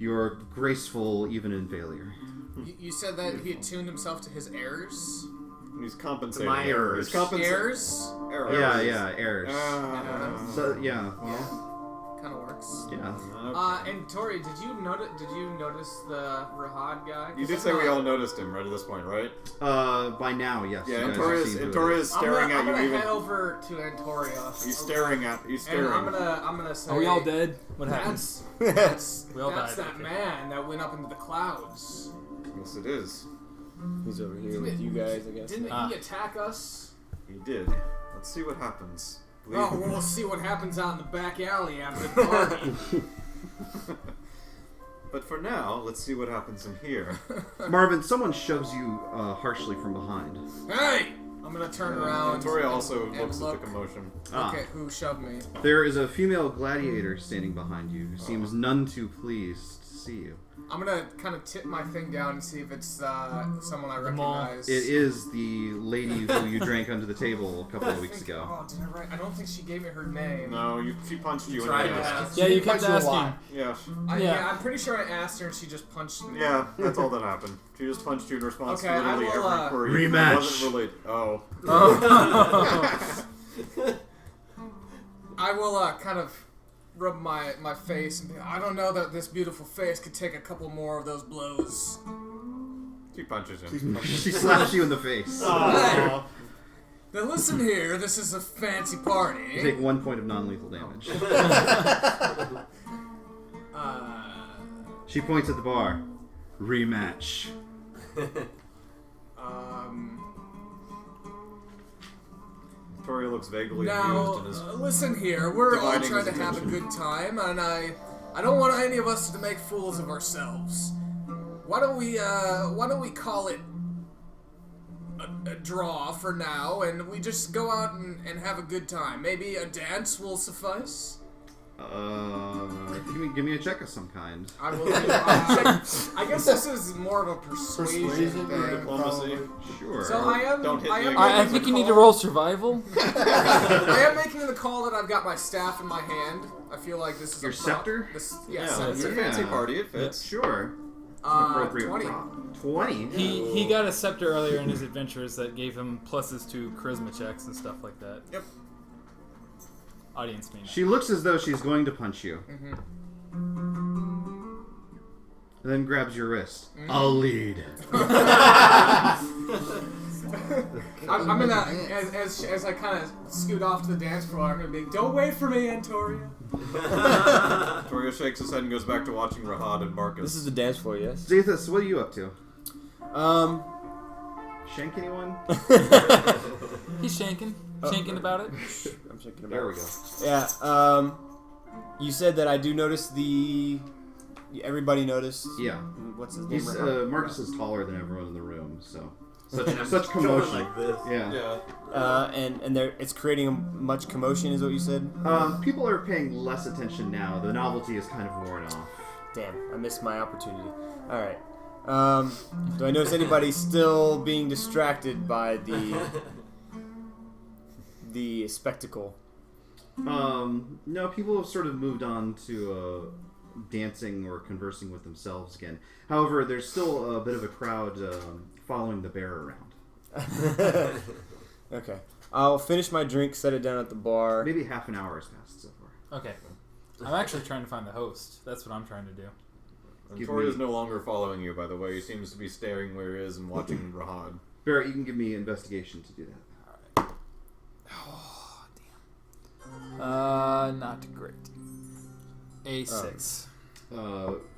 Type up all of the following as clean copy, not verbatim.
You're graceful even in failure. You said that he attuned himself to his heirs? He's compensating. My errors. Heirs? Yeah, heirs. So, yeah. Kind of works. Yeah. And Tori, did you notice the Rahad guy? You did say we all noticed him right at this point, right? By now, yes. Yeah, Antoria's staring at you. I'm gonna Even head over to Antoria. he's staring at. He's staring. And I'm gonna say. Are we all dead? What happened? That's We all died, that okay. man that went up into the clouds. Yes, it is. He's over here with you guys, I guess. Didn't he attack us? He did. Let's see what happens. Oh, we'll see what happens out in the back alley after the party. But for now, let's see what happens in here. Marvin, someone shoves you harshly from behind. Hey! I'm gonna turn around. Antoria also and looks look. at the commotion. Okay, who shoved me? There is a female gladiator standing behind you who seems none too pleased to see you. I'm gonna kind of tip my thing down and see if it's someone I recognize. It is the lady who you drank under the table a couple of weeks ago. Oh, did I write? I don't think she gave me her name. No, she punched you in the Tried to ass. ask. Yeah, you kept punched you a asking. lot. Yeah. Yeah, I'm pretty sure I asked her and she just punched me. Yeah, that's all that happened. She just punched you in response Okay, to literally I will, every query. Rematch. It wasn't related. Oh. I will kind of rub my face and be, I don't know that this beautiful face could take a couple more of those blows. She punches him. She slaps you in the face. Hey! Now listen here, this is a fancy party. You take 1 point of non-lethal damage. She points at the bar. Rematch. Tori looks vaguely Now, amused and is listen here, we're all dividing trying to his have a attention. good time, and I don't want any of us to make fools of ourselves. Why don't we call it a draw for now, and we just go out and have a good time? Maybe a dance will suffice? Give me a check of some kind. I will. I guess this is more of a persuasion or thing. diplomacy. Sure. So I am. Don't hit I me am again. I making think the you need to call- roll survival. I am making the call that I've got my staff in my hand. I feel like this is Your a scepter? Yeah, Yeah, scepter. it's a fancy party. It fits. Sure. 20. 20? He got a scepter earlier in his adventures that gave him pluses to charisma checks and stuff like that. Yep. Audience mean. She looks as though she's going to punch you. And then grabs your wrist. I'll lead. I'm gonna, as I kind of scoot off to the dance floor, I'm gonna be, don't wait for me, Antoria. Toria shakes his head and goes back to watching Rahad and Marcus. This is the dance floor, yes? Zathus, what are you up to? Shank anyone? He's shanking about it. I'm checking about There we go. Yeah, you said that I do notice everybody noticed. Yeah. What's his name? He's, Marcus is taller than everyone in the room, so. Such Going commotion. like this. Yeah. And it's creating much commotion, is what you said? People are paying less attention now. The novelty is kind of worn off. Damn, I missed my opportunity. Alright. Do I notice anybody still being distracted by the spectacle? No, people have sort of moved on to dancing or conversing with themselves again. However, there's still a bit of a crowd following the bear around. Okay. I'll finish my drink, set it down at the bar. Maybe half an hour has passed so far. Okay. I'm actually trying to find the host. That's what I'm trying to do. And Toria's no longer following you, by the way. He seems to be staring where he is and watching Rahad. Barrett, you can give me investigation to do that. Oh, damn. Not great. A6.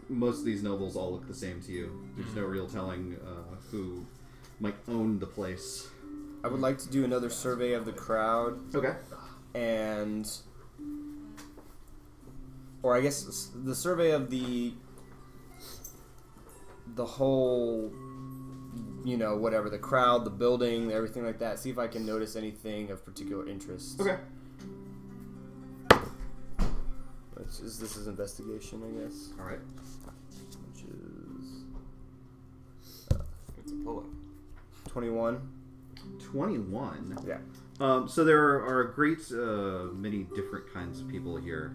Most of these nobles all look the same to you. There's no real telling who might own the place. I would like to do another survey of the crowd. Okay. Or I guess the survey of the whole, whatever, the crowd, the building, everything like that. See if I can notice anything of particular interest. Okay. This is investigation, I guess. All right. Which is It's a pull-up. 21. 21. Yeah. So there are a great many different kinds of people here.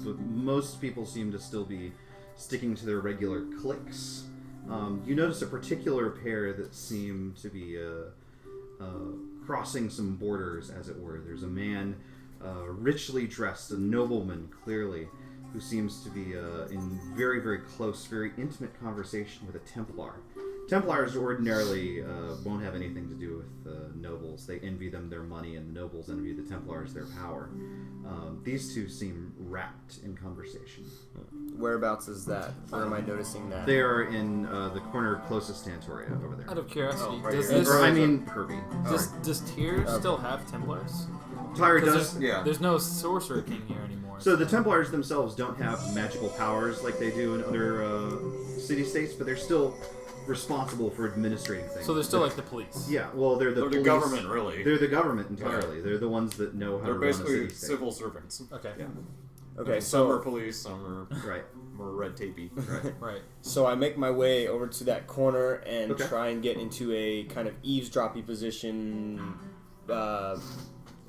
But most people seem to still be sticking to their regular cliques. You notice a particular pair that seem to be crossing some borders, as it were. There's a man richly dressed, a nobleman, clearly, who seems to be in very, very close, very intimate conversation with a Templar. Templars ordinarily won't have anything to do with nobles. They envy them their money, and the nobles envy the Templars their power. These two seem wrapped in conversation. Whereabouts is that? Where am I noticing that? They are in the corner closest to Antoria, over there. Out of curiosity, right does here. this Or, I mean, Kirby. does Tyr still have Templars? Tyra 'Cause does. There's no Sorcerer King here anymore. So the Templars themselves don't have magical powers like they do in other city-states, but they're still responsible for administrating things. So they're still like the police. Yeah, well, they're the They're police. the government, really. They're the government entirely. They're the ones that know how They're to run a basically city-state. civil servants. Okay. Yeah. Okay, Some are so police, some are Right. more red tapey. Right. so I make my way over to that corner and Okay. try and get into a kind of eavesdropping position,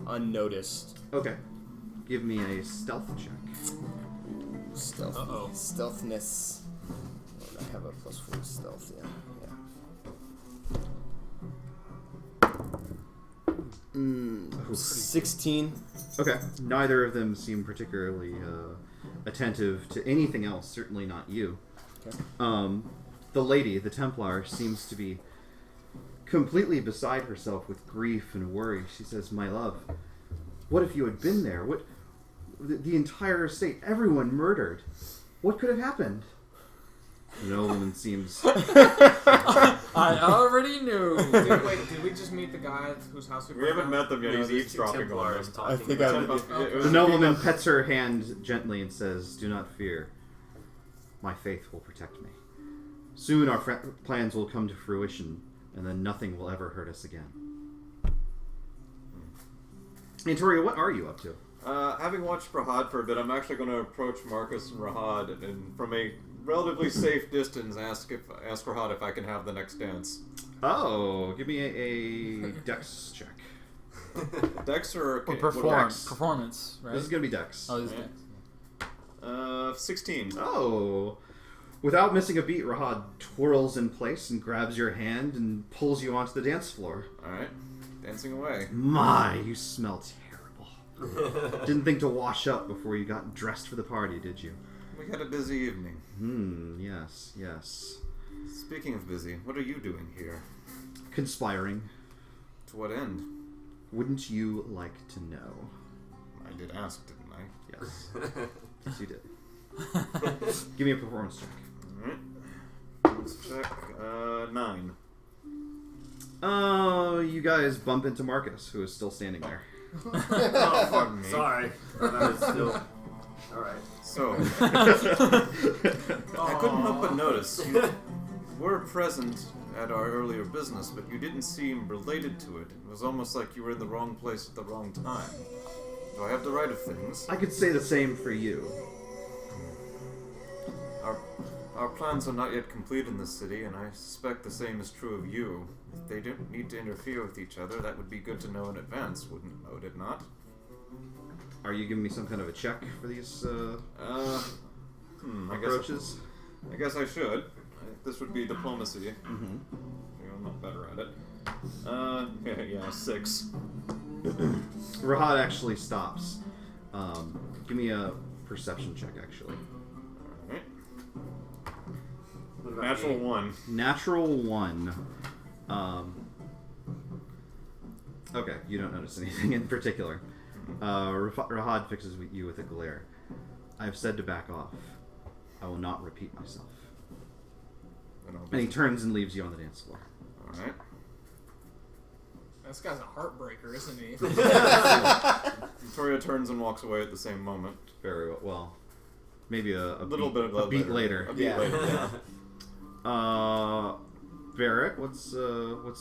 unnoticed. Okay. Give me a stealth check. Stealth. Uh-oh. Stealthness. I have a +4 to stealth. Yeah. 16. Okay. Neither of them seem particularly attentive to anything else. Certainly not you. Okay. The lady, the Templar, seems to be completely beside herself with grief and worry. She says, "My love, what if you had been there? What? The entire estate, everyone murdered. What could have happened?" The nobleman seems... I already knew. Did we just meet the guy whose house we We haven't met them yet. No, He's there's two eavesdropping on Templars them. talking I think about I- it. The nobleman pets her hand gently and says, "Do not fear. My faith will protect me. Soon our plans will come to fruition, and then nothing will ever hurt us again." Antoria, what are you up to? Having watched Rahad for a bit, I'm actually going to approach Marcus and Rahad and from a relatively safe distance ask Rahad if I can have the next dance. Oh, give me a dex check. Dex or Or performance, right? This is going to be dex. Oh, this is Yeah. 16. Oh. Without missing a beat, Rahad twirls in place and grabs your hand and pulls you onto the dance floor. Alright. Dancing away. My, you smell terrible. Didn't think to wash up before you got dressed for the party, did you? We had a busy evening. Yes, yes. Speaking of busy, what are you doing here? Conspiring. To what end? Wouldn't you like to know? I did ask, didn't I? Yes. Yes, you did. Give me a performance check. Alright. Let's check. 9. Oh, you guys bump into Marcus, who is still standing there. Oh, pardon me. Sorry. That was still... Alright. So, I couldn't help but notice you were present at our earlier business, but you didn't seem related to it. It was almost like you were in the wrong place at the wrong time. Do I have the right of things? I could say the same for you. Our plans are not yet complete in this city, and I suspect the same is true of you. If they don't need to interfere with each other, that would be good to know in advance, would it not? Are you giving me some kind of a check for these I approaches? guess I should. This would be diplomacy. Mm-hmm. I'm not better at it. Yeah, 6. Rahad actually stops. Give me a perception check, actually. Alright. What about Natural me? 1. Natural 1. Okay, you don't notice anything in particular. Rahad fixes you with a glare. I've said to back off. I will not repeat myself. And he turns and leaves you on the dance floor. Alright. This guy's a heartbreaker, isn't he? Victoria turns and walks away at the same moment. Very well. Well, maybe a Little beat, bit a beat later. A beat later, yeah. Barrett, what's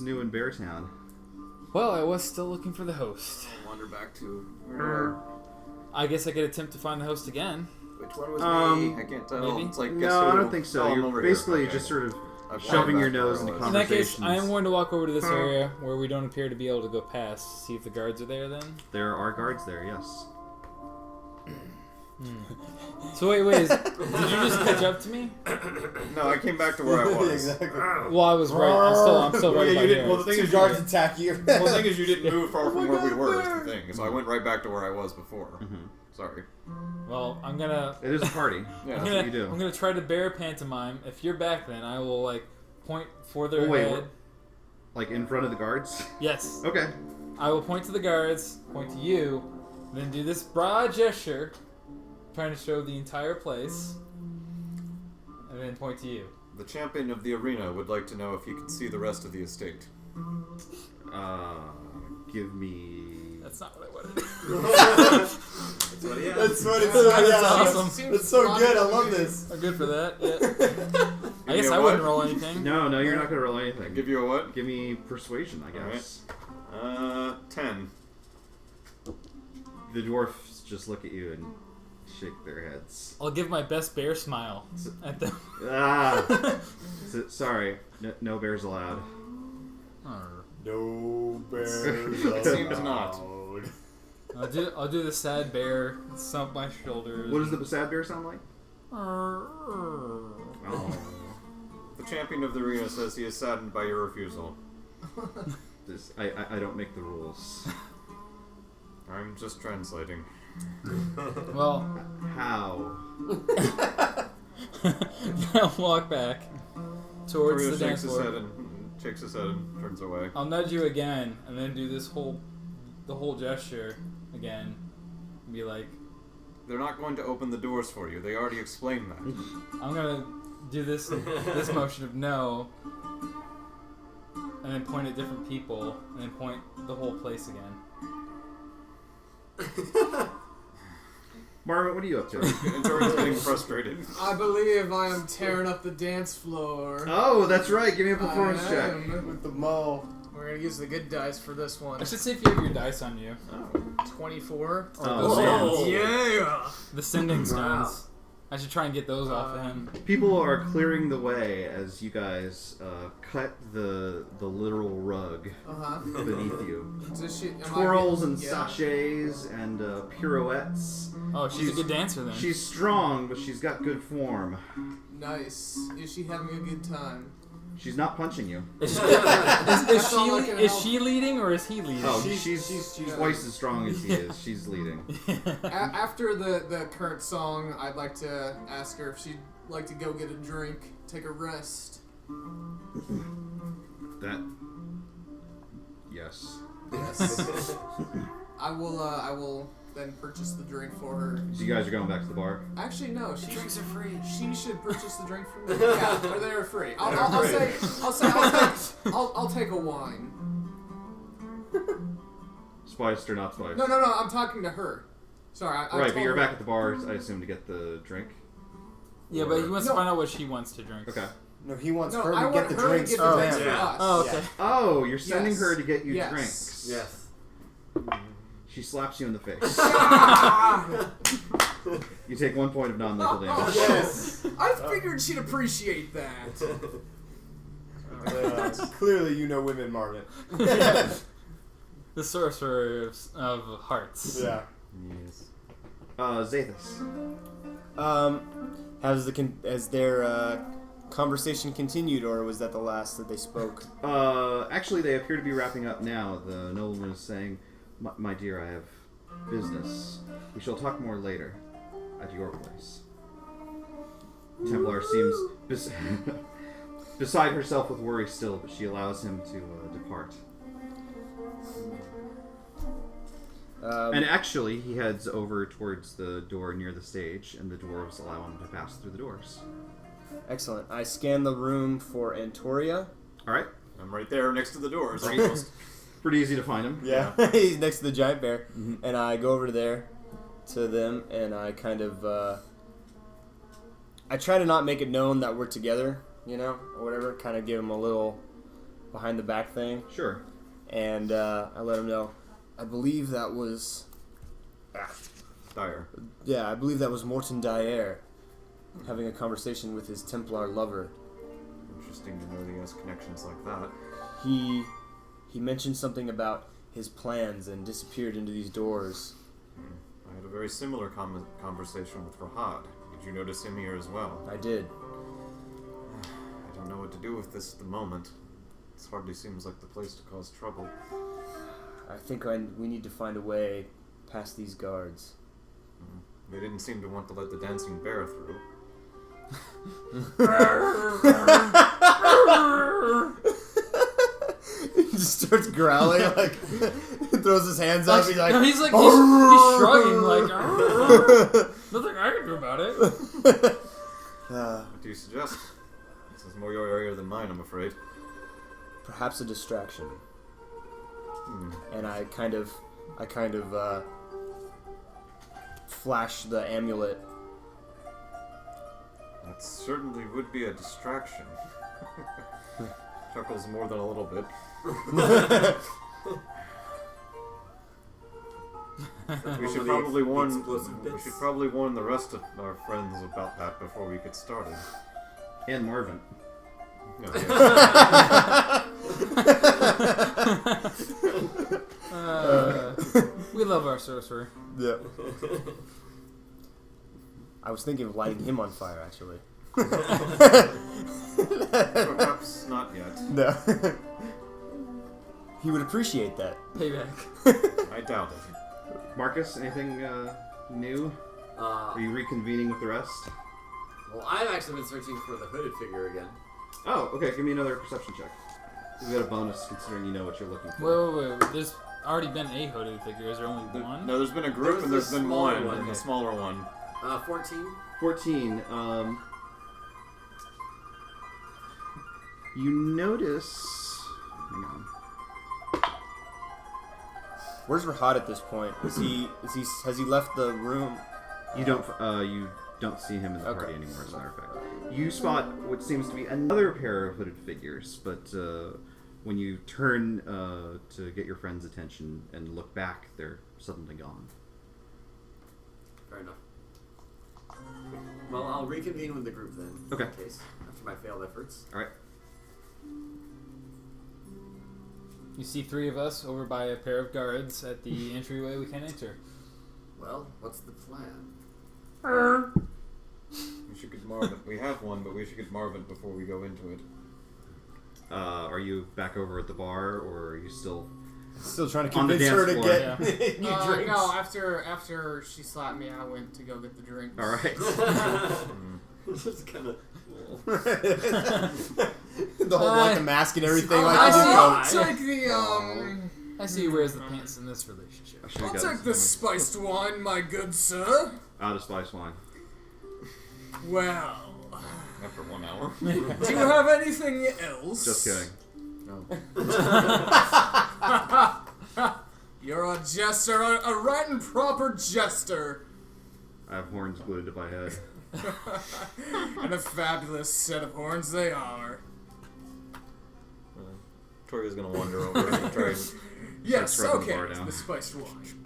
new in Beartown? Well, I was still looking for the host. I wander back to where... I guess I could attempt to find the host again. Which one was me? I can't tell. Maybe? It's like, No, guess I who? don't think so. Oh, I'm You're over here. basically Okay. just sort of I've shoving wandered your back nose where into I was. In that case, conversations. I am going to walk over to this area where we don't appear to be able to go past. See if the guards are there then. There are guards there, yes. So wait, did you just catch up to me? No, I came back to where I was. Exactly. Well, I was right. I'm still right by here. Well, the thing Two is, guards attack you. well, the thing is, you didn't move far from where we were. Is the thing. So I went right back to where I was before. Sorry. Well, I'm gonna. It is a party. Yeah. I'm That's what you do. gonna try to bear pantomime. If you're back, then I will like point further Wait, ahead. Like in front of the guards? Yes. Okay. I will point to the guards, point to you, then do this broad gesture, trying to show the entire place, and then point to you. The champion of the arena would like to know if he can see the rest of the estate. Give me... That's not what I wanted. That's what he has. That's what it's That's awesome. That's so good. I love this. I'm good for that. Yeah. I guess me a I wouldn't what? roll anything. No, you're not going to roll anything. Give you a what? Give me persuasion, I guess. 10. The dwarfs just look at you and shake their heads. I'll give my best bear smile at them. Sorry. No bears allowed. No bears. It seems not. I'll do the sad bear, stump my shoulders. What does the sad bear sound like? Oh. The champion of the arena says he is saddened by your refusal. I don't make the rules. I'm just translating. Well, How? I'll walk back towards Mario the dance floor. shakes his head and turns away. I'll nudge you again, and then do the whole gesture again. And be like, They're not going to open the doors for you. They already explained that. I'm gonna do this motion of no, and then point at different people, and then point the whole place again. Marvin, what are you up to? And Tori's getting frustrated. I believe I am tearing up the dance floor. Oh, that's right. Give me a performance I check. am. With the mo. We're gonna use the good dice for this one. I should say if you have your dice on you. 24. Oh, Yeah! The sending stones. I should try and get those off of him. People are clearing the way as you guys cut the literal rug beneath you. Twirls and sachets and pirouettes. Oh, she's a good dancer then. She's strong, but she's got good form. Nice. Is she having a good time? She's not punching you. Is all I can is help. she leading or is he leading? Oh, she's twice as strong as he is. She's leading. After the current song, I'd like to ask her if she'd like to go get a drink, take a rest. That. Yes. Yes. I will then purchase the drink for her. So you guys are going back to the bar? Actually, no. Drinks are free. She should purchase the drink for me. Yeah, or they're free. I'll take a wine. Spiced or not spiced? No. I'm talking to her. Sorry. I Right, told but you're her- back at the bar, I assume, to get the drink? Yeah, but he wants to find out what she wants to drink. Okay. No, he wants No, her I to want get the her drinks to get for the drinks them. for Yeah. us. Oh, okay. Oh, you're sending Yes. her to get you Yes. drinks. Yes. She slaps you in the face. You take 1 point of non-lethal damage. Yes. I figured she'd appreciate that. Clearly, you know women, Marvin. The sorcerer of hearts. Yeah. Yes. Zathus. Has their conversation continued, or was that the last that they spoke? Actually, they appear to be wrapping up now. The nobleman is saying, my dear, I have business. We shall talk more later at your place. Templar seems beside herself with worry still, but she allows him to depart. And actually, he heads over towards the door near the stage, and the dwarves allow him to pass through the doors. Excellent. I scan the room for Antoria. All right. I'm right there next to the doors. Pretty easy to find him. Yeah. He's next to the giant bear. Mm-hmm. And I go over there to them, and I kind of... I try to not make it known that we're together, or whatever. Kind of give them a little behind-the-back thing. Sure. And I let them know. I believe that was... Dyer. Yeah, I believe that was Morton Dyer having a conversation with his Templar lover. Interesting to know he has connections like that. He mentioned something about his plans and disappeared into these doors. I had a very similar conversation with Rahad. Did you notice him here as well? I did. I don't know what to do with this at the moment. This hardly seems like the place to cause trouble. I think we need to find a way past these guards. They didn't seem to want to let the dancing bear through. He just starts growling, like, throws his hands up. He's like, no, he's shrugging, like, nothing I can do about it. What do you suggest? This is more your area than mine, I'm afraid. Perhaps a distraction. And I kind of flash the amulet. That certainly would be a distraction. Chuckles more than a little bit. We should probably warn the rest of our friends about that before we get started. And Marvin. No, We love our sorcerer. Yeah. I was thinking of lighting him on fire, actually. perhaps not yet. No. He would appreciate that. Payback. I doubt it. Marcus, anything new? Are you reconvening with the rest? Well, I've actually been searching for the hooded figure again. Oh, okay. Give me another perception check. You got a bonus considering you know what you're looking for. Wait. There's already been a hooded figure. Is there only one? No, there's been a group and there's been one, and a smaller one. 14. 14. You notice. Hang on. Where's Rahad at this point? Has he left the room? You don't see him in the party anymore, as a matter of fact. You spot what seems to be another pair of hooded figures, but when you turn to get your friend's attention and look back, they're suddenly gone. Fair enough. Well, I'll reconvene with the group then. Okay. In case, after my failed efforts. Alright. You see three of us over by a pair of guards at the entryway we can't enter. Well, what's the plan? We should get Marvin. We have one, but we should get Marvin before we go into it. Are you back over at the bar, or are you still trying to on the convince her to dance get floor? new drinks? No, after she slapped me, I went to go get the drinks. Alright. Just kind of. The whole like the mask and everything. I'll take the I see who wears the pants in this relationship. I'll take the spiced wine, my good sir. Out of spice wine. Well, After 1 hour. do you have anything else? Just kidding. No. You're a jester, a right and proper jester. I have horns glued to my head. And a fabulous set of horns they are. Toria's gonna wander over and try and Yes, rubbing the okay, bar down. the spiced wine.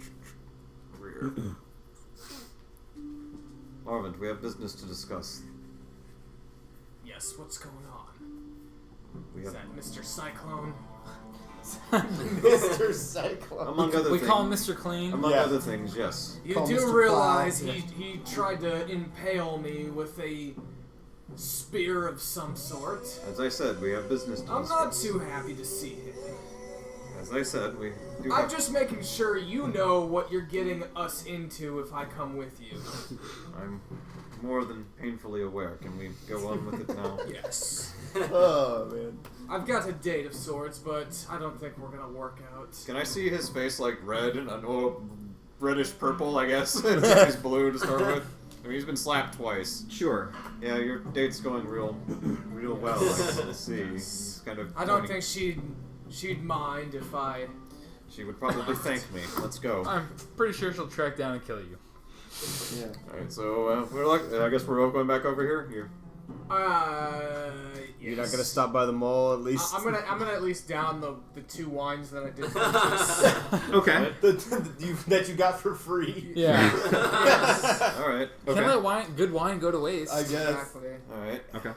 rear. Marvin, we have business to discuss. Yes, what's going on? We Is have, that Mr. Cyclone? Mr. Cyclone. among other We things. call him Mr. Clean. Among Yeah. other things, yes. You Call do Mr. realize Plow. he tried to impale me with a spear of some sort. As I said, we have business to I'm discuss. not too happy to see him. As I said, we do I'm have... just making sure you know what you're getting us into if I come with you. I'm more than painfully aware. Can we go on with it now? Yes. Oh, man. I've got a date of sorts, but I don't think we're gonna work out. Can I see his face like red and reddish purple, I guess? He's blue to start with. I mean, he's been slapped twice. Sure. Yeah, your date's going real well. I can see. He's kind of. I don't think she'd mind if I... She would probably thank me. Let's go. I'm pretty sure she'll track down and kill you. Yeah. All right, so we're like. I guess we're all going back over here. Here. Yes. You're not gonna stop by the mall at least? I'm gonna at least down the 2 wines that I did purchase. Okay. That you got for free. Yeah. Yes. All right. Okay. Can't let good wine go to waste. I guess. Exactly. All right. Okay.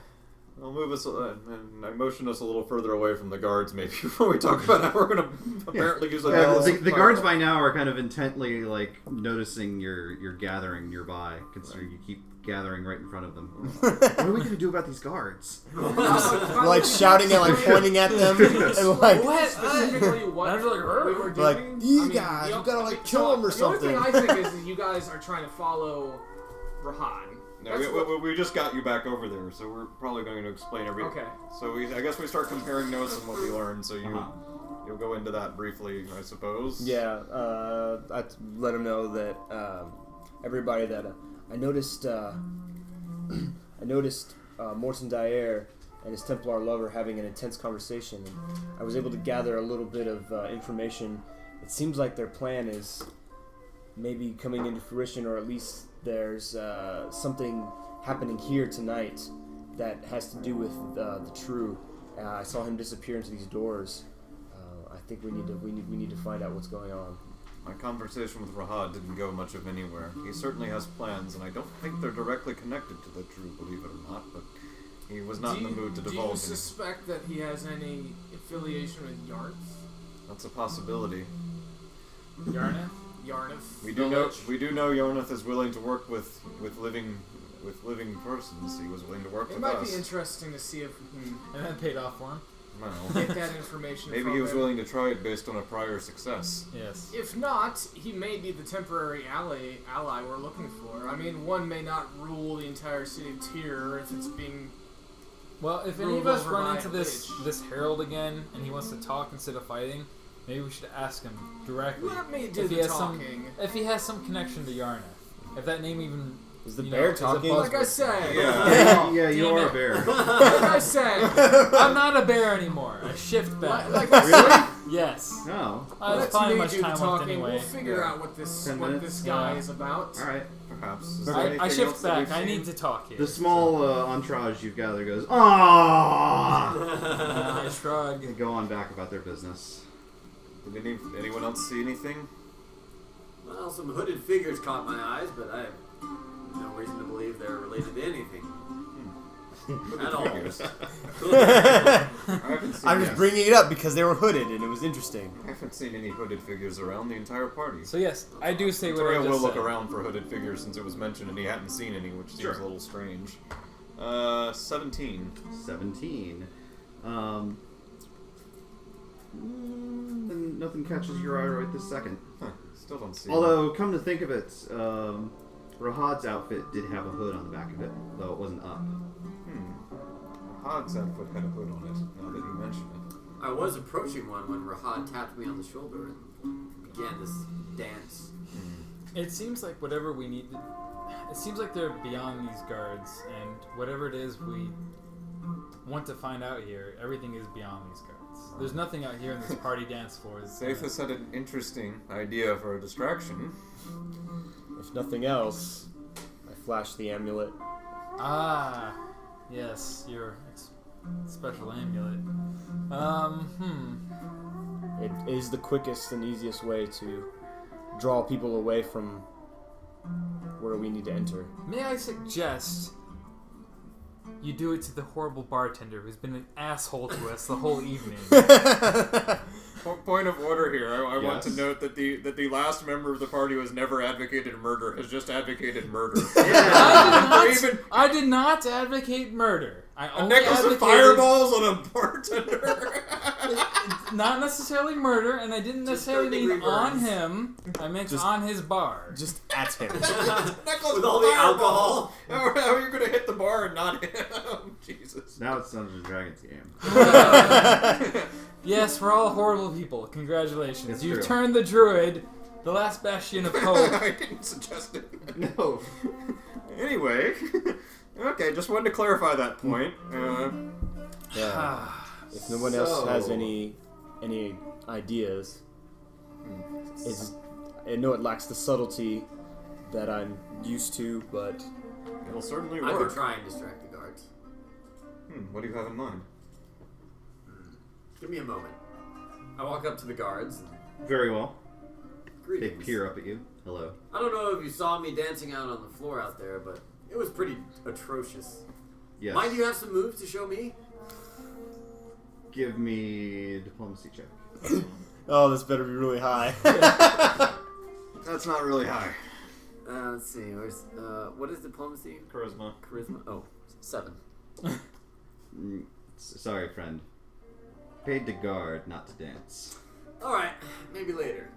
I'll move us, and I motion us a little further away from the guards, maybe, before we talk about how we're going to apparently use the guards by now are kind of intently like noticing your gathering nearby, considering you keep gathering right in front of them. What are we going to do about these guards? Like shouting and like pointing at them and like What specifically what we were doing? like these guys, you gotta like kill them or something. The only thing I think is that you guys are trying to follow Rahan. No, we just got you back over there, so we're probably going to explain everything. Okay. So I guess we start comparing notes on what we learned, so you'll go into that briefly, I suppose. Yeah, I let him know that everybody that I noticed Morton Dyer and his Templar lover having an intense conversation, and I was able to gather a little bit of information. It seems like their plan is maybe coming into fruition, or at least there's something happening here tonight that has to do with the True. I saw him disappear into these doors. I think we need to find out what's going on. My conversation with Rahad didn't go much of anywhere. He certainly has plans, and I don't think they're directly connected to the True, believe it or not, but he was not in the mood to divulge. Do you suspect that he has any affiliation with Yarth? That's a possibility. Yarnith? Yarnith. We do know Yarnith is willing to work with living persons. He was willing to work It with might us. be interesting to see if we can And then paid off for him. Well, get that information maybe from he was him. willing to try it based on a prior success. Yes. If not, he may be the temporary ally we're looking for. I mean, one may not rule the entire city of Tyr if it's being... Well, if any Ruled of us over run by into a this witch. herald again and he wants to talk instead of fighting, maybe we should ask him directly. Let me do if he the has talking. if he has some connection to Yarnith. If that name even Is the you bear know, is a talking? Like I buzzword. said. Yeah, you Damn are it. a bear. Like I said. I'm not a bear anymore. I shift back. Like I said. Yes. No. There's Let's probably me much do the time left talking. anyway. We'll figure Yeah. out what 10 this minutes? guy Yeah. is about. All right. Perhaps. Is there I anything else shift that we've back. I seen? need to talk here. The small entourage you've gathered goes, ah. I shrug. They go on back about their business. Did anyone else see anything? Well, some hooded figures caught my eyes, but I have no reason to believe they're related to anything. At all. Figures. I haven't seen I'm just bringing it up because they were hooded and it was interesting. I haven't seen any hooded figures around the entire party. So yes, I do say what I Victoria just will said. look around for hooded figures since it was mentioned and he hadn't seen any, which seems Sure. a little strange. 17. 17. Nothing catches your eye right this second. Huh, still don't see. Although, come to think of it, Rahad's outfit did have a hood on the back of it, though it wasn't up. Rahad's outfit had a hood on it, now that you mention it. I was approaching one when Rahad tapped me on the shoulder and began this dance. It seems like whatever we need. It seems like they're beyond these guards, and whatever it is we want to find out here, everything is beyond these guards. There's nothing out here in this party dance floor. Safus had an interesting idea for a distraction. If nothing else, I flashed the amulet. Ah, yes, your special amulet. It is the quickest and easiest way to draw people away from where we need to enter. May I suggest you do it to the horrible bartender who's been an asshole to us the whole evening? Point of order here. I want to Yes. note that the last member of the party who has never advocated murder has just advocated murder. I did not advocate murder. I A only necklace of advocated fireballs on a bartender. not necessarily murder, and I didn't necessarily mean third-degree on burns. him. I meant Just- on his bar. Just at him. Necklace With of all the fireballs. alcohol. How are you going to hit the bar and not hit him? Jesus. Now it's Dungeons and Dragons game. Yes, we're all horrible people. Congratulations. It's You've true. turned the druid, the last bastion of hope. I didn't suggest it. No. Anyway. Okay, just wanted to clarify that point. Yeah. If no one else has any ideas, I know it lacks the subtlety that I'm used to, but It'll certainly I work. could try and distract the guards. What do you have in mind? Give me a moment. I walk up to the guards. Very well. They Greetings. peer up at you. Hello. I don't know if you saw me dancing out on the floor out there, but it was pretty atrocious. Yes. Mind you have some moves to show me? Give me a diplomacy check. Oh, this better be really high. That's not really high. Let's see. Where's what is diplomacy? Charisma. Charisma. Oh, 7. Sorry, friend. Paid to guard, not to dance. All right, maybe later.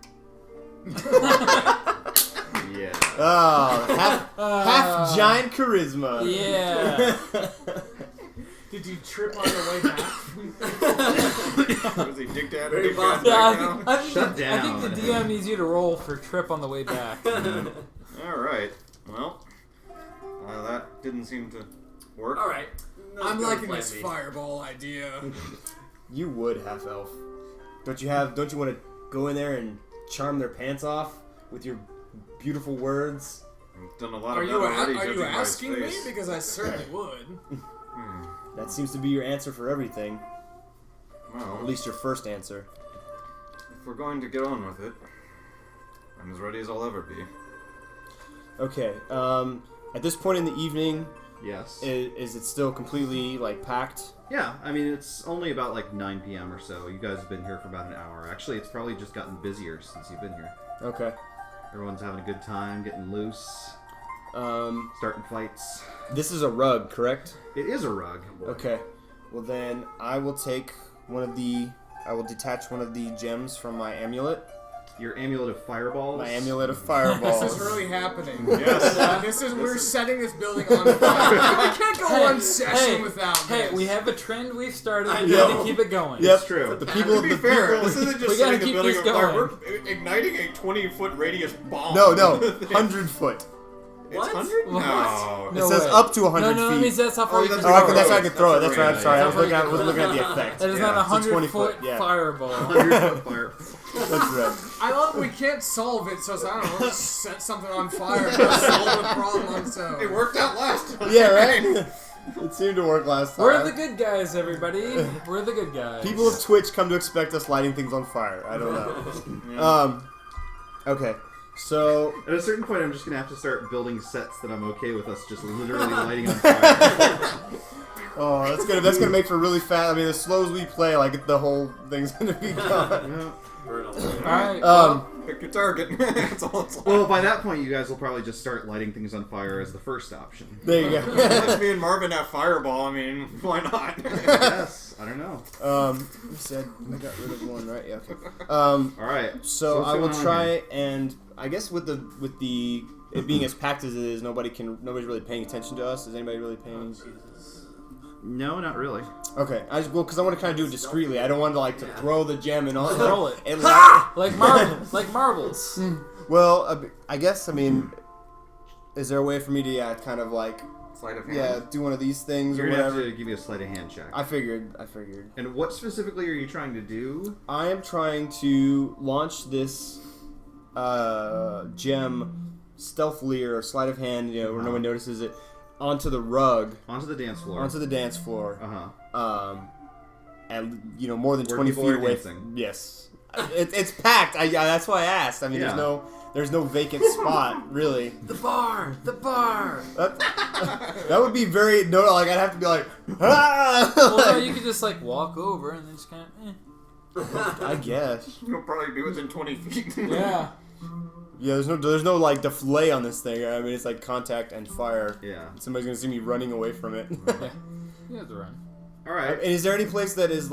Yeah. Oh, half giant charisma. Yeah. Did you trip on the way back? Was he dick dad? Very Dick boss. dad Yeah, back now? I think Shut the DM needs you to roll for trip on the way back. All right. Well, that didn't seem to work. All right. I'm Let's go liking plan this B. fireball idea. You would, half elf. Don't you want to go in there and charm their pants off with your beautiful words? I've done a lot Are of you that already, are you judging by his asking me? face. Because I certainly would. That seems to be your answer for everything. Well, At least your first answer. if we're going to get on with it, I'm as ready as I'll ever be. Okay. At this point in the evening, Yes. is it still completely packed? Yeah, I mean, it's only about 9 p.m. or so. You guys have been here for about an hour. Actually, it's probably just gotten busier since you've been here. Okay. Everyone's having a good time, getting loose, Um, starting fights. this is a rug, correct? It is a rug. Okay. Well then, I will detach one of the gems from my amulet. Your amulet of fireballs. My amulet of fireballs. This is really happening. Yes. We're setting this building on fire. We can't go one session without Hey, this. we have a trend we've started. I We need to know. keep it going. Yep. It's true. The people To be fair, this isn't We just gotta setting the keep building this on fire. going. We're igniting a 20-foot radius bomb. No, 100 foot. It's What? 100? What? No. No It says way. up to 100 No, feet. that means that's how far Oh, you can that's throw right. it. That's how I can throw it. That's That's right. I'm sorry. I was right. looking at the effect. That is Yeah, not a it's a 100 20 foot foot, yeah. fireball. 100-foot fire. That's right. I love we can't solve it, so it's, I don't know, just set something on fire and solve the problem on its own. It worked out last time. Yeah, right? It seemed to work last time. We're the good guys, everybody. We're the good guys. People of Twitch come to expect us lighting things on fire. I don't know. Okay. So, At a certain point, I'm just gonna have to start building sets that I'm okay with us just literally lighting on fire. that's gonna make for really fast. I mean, as slow as we play, the whole thing's gonna be gone. Yeah. Burn all All right. Pick your target. That's all it's like. Well, by that point, you guys will probably just start lighting things on fire as the first option. There you go. Let me and Marvin have fireball. I mean, why not? Yes, I don't know. You said I got rid of one, right? Yeah. Okay. All right. So what's I will going on try here? and I guess with the it being as packed as it is, nobody's really paying attention to us. Is anybody really paying? No, not really. Okay, because I want to kind of do it discreetly. I don't want to throw the gem and all. Throw it. And Like marbles. Like marbles. well, I guess is there a way for me to kind of Sleight of hand. do one of these things You're or gonna have whatever? to give me a sleight of hand check. I figured. And what specifically are you trying to do? I am trying to launch this gem stealthily or sleight of hand, where no one notices it, onto the rug, Onto the dance floor. onto the dance floor, and more than Where 20 people feet are away. dancing. Yes, it's packed. That's why I asked. I mean, Yeah. there's no vacant spot really. The bar! The bar! That would be very I'd have to be like, ah! Well, no, you could just walk over and then just kind of. I guess. You'll probably be within 20 feet. Yeah. Yeah, there's no delay on this thing. I mean, it's like contact and fire. Yeah. Somebody's gonna see me running away from it. Yeah. You have to run. All right. And is there any place that is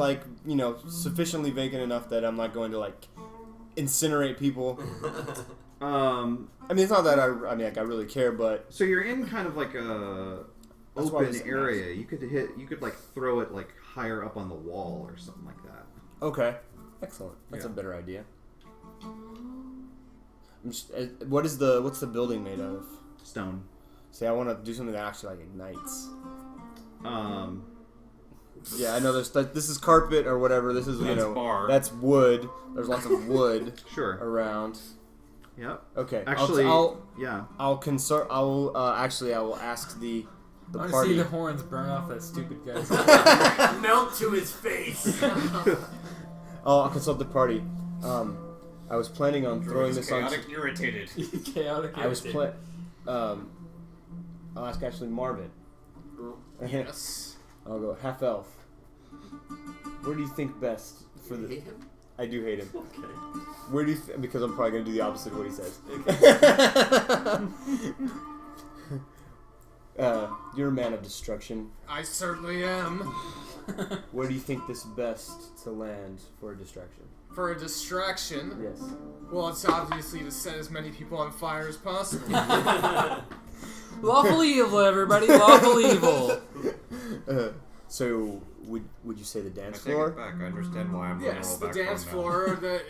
sufficiently vacant enough that I'm not going to incinerate people? I mean, it's not that I really care, but So you're in kind of like a That's why open it's area. You could throw it higher up on the wall or something like that. okay, excellent. That's a Yeah. better idea. What's the building made of? Stone. See, I want to do something that actually ignites. Um. Yeah, I know. This is carpet or whatever. This is That's bar. That's wood. There's lots of wood Sure. around. Yep. Okay. Actually, I will ask the I want to party. see the horns burn off that stupid guy's Melt to his face! I'll consult the party. I was planning on throwing this on. chaotic, irritated. chaotic. I was I'll ask actually Marvin. Yes. I'll go half elf. Where do you think best for You the? hate him? I do hate him. Okay. Where do you? Because I'm probably gonna do the opposite of what he says. You're a man of destruction. I certainly am. Where do you think this best to land for a distraction? For a distraction, Yes. well, it's obviously to set as many people on fire as possible. Lawful evil, everybody. Lawful evil. So would you say the I dance take floor? it back. I understand why I'm Yes, the gonna roll back dance now. floor, the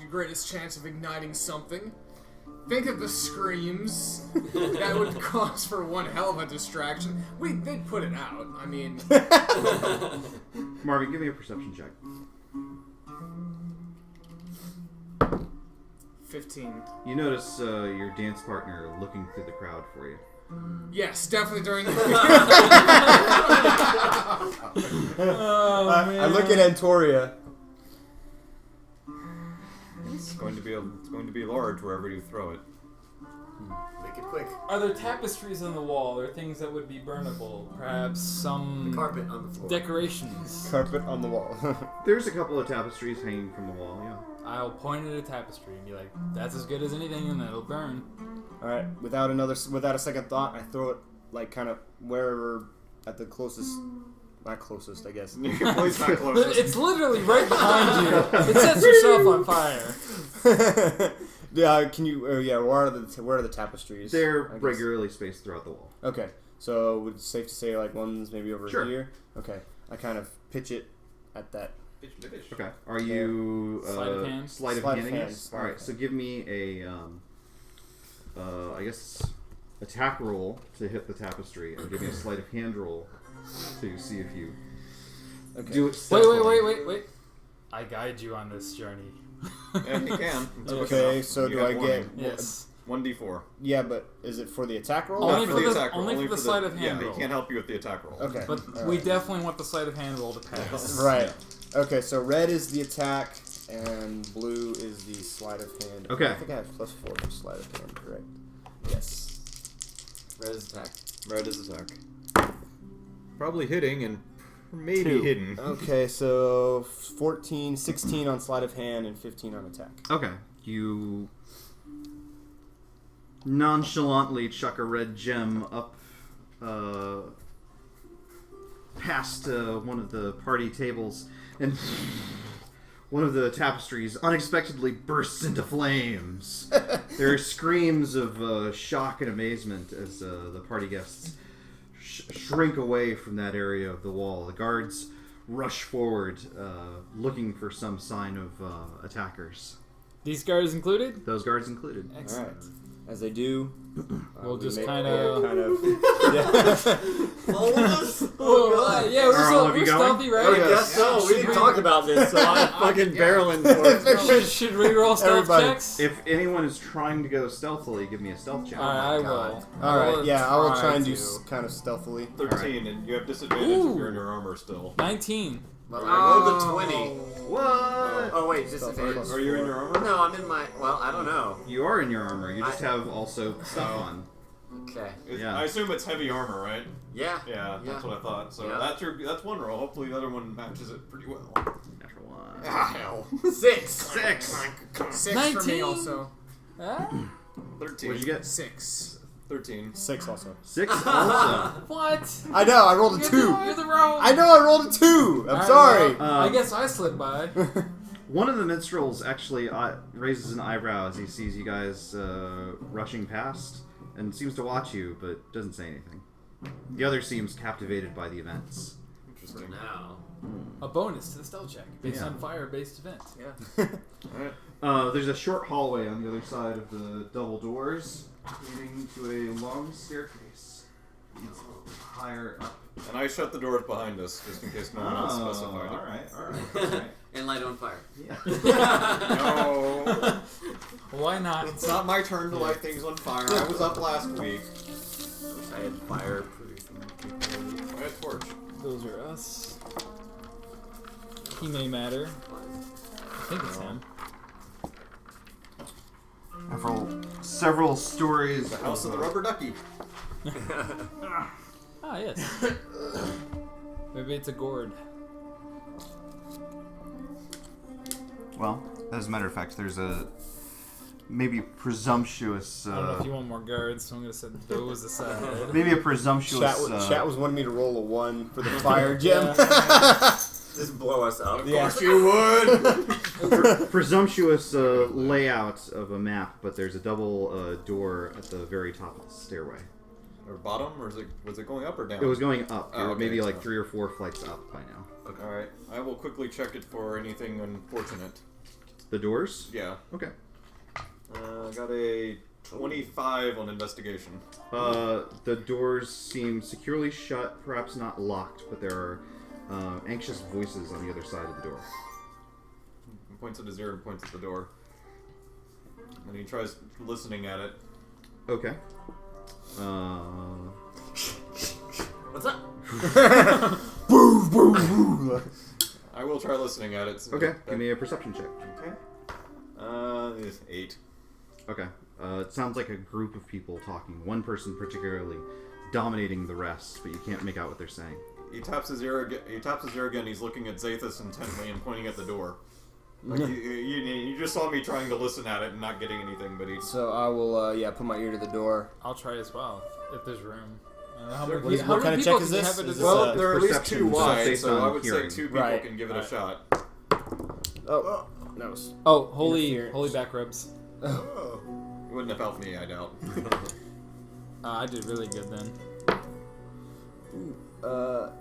greatest chance of igniting something. Think of the screams that would cause for one hell of a distraction. They'd put it out. I mean, Marvin, give me a perception check. 15. You notice your dance partner looking through the crowd for you. Yes, definitely during the... I look at Antoria. It's going to be large wherever you throw it. Make it quick. Are there tapestries on the wall or things that would be burnable? Perhaps some Carpet on the floor. decorations. Carpet on the wall. There's a couple of tapestries hanging from the wall, yeah. I'll point at a tapestry and be like, "That's as good as anything, and it'll burn." All right. Without a second thought, I throw it like kind of wherever at the closest. Not closest, I guess. Your place not closest. It's literally right behind you. It sets yourself on fire. Yeah. Can you? Where are the tapestries? They're I guess? regularly spaced throughout the wall. Okay. So it's safe to say like one's maybe over Sure. here. Okay. I kind of pitch it at that. Okay. Are you Sleight of hand? Sleight of Sleight of handing hand. this? All right. So give me a I guess attack roll to hit the tapestry, and give me a sleight of hand roll to see if you Okay. do it. stealthily. Wait. I guide you on this journey. Yeah, you can. It's quick Okay. enough. So You do got I get? warning. Yes. 1d4. Yeah, but is it for the attack roll? Only Not for the the- attack roll. only for the sleight of hand Yeah, roll. he can't help you with the attack roll. Okay. But All we right. definitely want the sleight of hand roll to pass. Right. Okay, so red is the attack, and blue is the sleight of hand. Okay. I think I have +4 for sleight of hand, correct? Yes. Red is attack. Red is attack. Probably hitting and maybe 2. hidden. Okay, so 14, 16 on sleight of hand, and 15 on attack. Okay. You nonchalantly chuck a red gem up past one of the party tables, and one of the tapestries unexpectedly bursts into flames. There are screams of shock and amazement as the party guests shrink away from that area of the wall. The guards rush forward, looking for some sign of attackers. These guards included? Those guards included. Excellent. Alright. As they do, We'll we just make- kinda- All of us? Oh, God. yeah, we're, Are all of you we're going? stealthy, right? I guess so. We didn't talk about this, so I'm fucking barreling for it. Should we roll stealth Everybody. checks? If anyone is trying to go stealthily, give me a stealth check. Alright, I God. will. Alright, yeah, I will try and do to. kind of stealthily. 13, and you have disadvantage if you're in your armor still. 19. Well, I rolled a 20. What? Oh, wait, disadvantage. Are you in your armor? No, I'm in my... Well, I don't know. You are in your armor. You just I- have also stuff Oh. on. Okay. Yeah. I assume it's heavy armor, right? Yeah. Yeah, that's what I thought. So Yeah. that's one roll. Hopefully the other one matches it pretty well. Natural one. Ah, hell. 6. 6. 6 for 19? me also. Ah? 13. What'd you get? 6. 13. 6 also. 6 also. What? I know, I rolled a 2. You're the wrong. I know I rolled a 2! I'm Alright, sorry! well, I guess I slid by. One of the minstrels actually raises an eyebrow as he sees you guys rushing past and seems to watch you, but doesn't say anything. The other seems captivated by the events. For Interesting. now. A bonus to the stealth check based Yeah. on fire-based event. Yeah. Alright. There's a short hallway on the other side of the double doors, leading to a long staircase. It's higher up. And I shut the doors behind us, just in case no one else specified it. Alright. And light on fire. Yeah. No. Why not? It's not my turn to light things on fire. I was up last week. Wish I had fireproofing. I had torch. Those are us. He may matter. I think it's him. Several stories. The house of the rubber ducky. Ah, yes. Maybe it's a gourd. Well, as a matter of fact, there's a maybe presumptuous. I don't know if you want more guards, so I'm gonna set those aside. Maybe a presumptuous. Chat was wanting me to roll a 1 for the fire gem. Just blow us out. Of Yeah. course you would. Presumptuous layout of a map, but there's a double door at the very top of the stairway. Or bottom, or was it going up or down? It was going up. Oh, okay, maybe like so- 3 or 4 flights up by now. Okay. All right. I will quickly check it for anything unfortunate. The doors? Yeah. Okay. I got a 25 on investigation. The doors seem securely shut, perhaps not locked, but there are anxious voices on the other side of the door. He points at his ear and points at the door. And he tries listening at it. Okay. What's up? I will try listening at it. Okay, give me a perception check. Okay. It's 8. Okay. It sounds like a group of people talking. One person particularly dominating the rest, but you can't make out what they're saying. He taps his ear again. He's looking at Zathus intently and pointing at the door. Like you just saw me trying to listen at it and not getting anything, but he's... So I will, put my ear to the door. I'll try as well if there's room. How Sure. many, What kind of check is can you this? have at a Is this Well, a- there are at least 2 perception, so wide, based so on I would hearing. say 2 people Right. can give it a shot. Oh, that was. Oh, holy Interference. back rubs. Oh. It wouldn't have helped me, I doubt. I did really good then.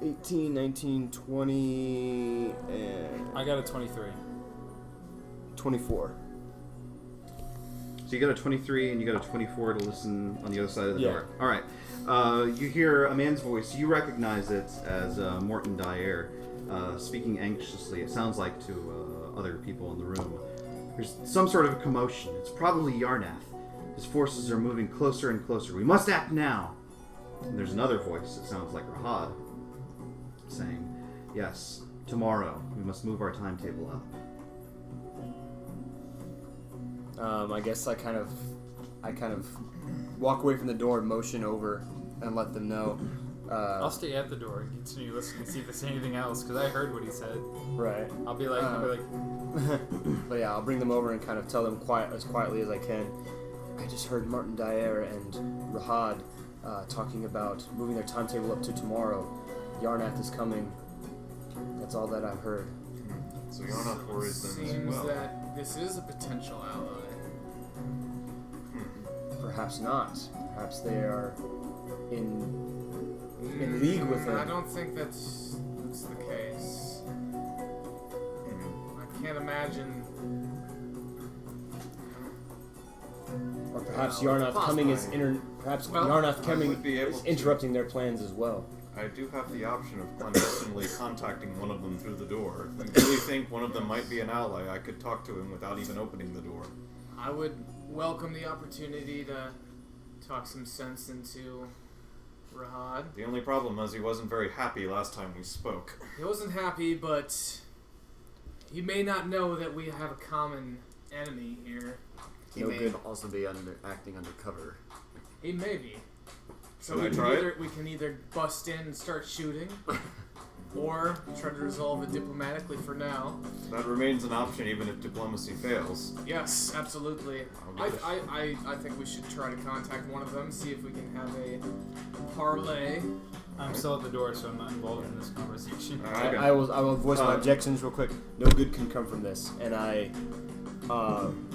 18, 19, 20, and I got a 23. 24. So you got a 23 and you got a 24 to listen on the other side of the Yeah. door. All right. You hear a man's voice. You recognize it as Morton Dyer speaking anxiously. It sounds like to other people in the room. There's some sort of a commotion. It's probably Yarnath. His forces are moving closer and closer. We must act now. And there's another voice. It sounds like Rahad saying, "Yes, tomorrow we must move our timetable up." I guess I kind of walk away from the door, motion over, and let them know. I'll stay at the door and continue listening and see if there's anything else, because I heard what he said. Right. I'll be like, But yeah, I'll bring them over and kind of tell them as quietly as I can. I just heard Martin Dyer and Rahad talking about moving their timetable up to tomorrow. Yarnath is coming. That's all that I've heard. So you're not worried then as Seems well. that this is a potential ally. Perhaps not. Perhaps they are in league with him. I don't think that's the case. I can't imagine. Or perhaps Well, Yarnath it's coming is possible. perhaps Well, Yarnath I coming would be able is to- interrupting their plans as well. I do have the option of clandestinely contacting one of them through the door. If you really think one of them might be an ally, I could talk to him without even opening the door. I would welcome the opportunity to talk some sense into Rahad. The only problem is he wasn't very happy last time we spoke. He wasn't happy, but he may not know that we have a common enemy here. He No may good. also be acting undercover. He may be. So Should I try it? we can either bust in and start shooting, or try to resolve it diplomatically for now. That remains an option even if diplomacy fails. Yes, absolutely. I'll give I think we should try to contact one of them, see if we can have a parlay. I'm still at the door, so I'm not involved in this conversation. Okay. I will voice my objections real quick. No good can come from this. And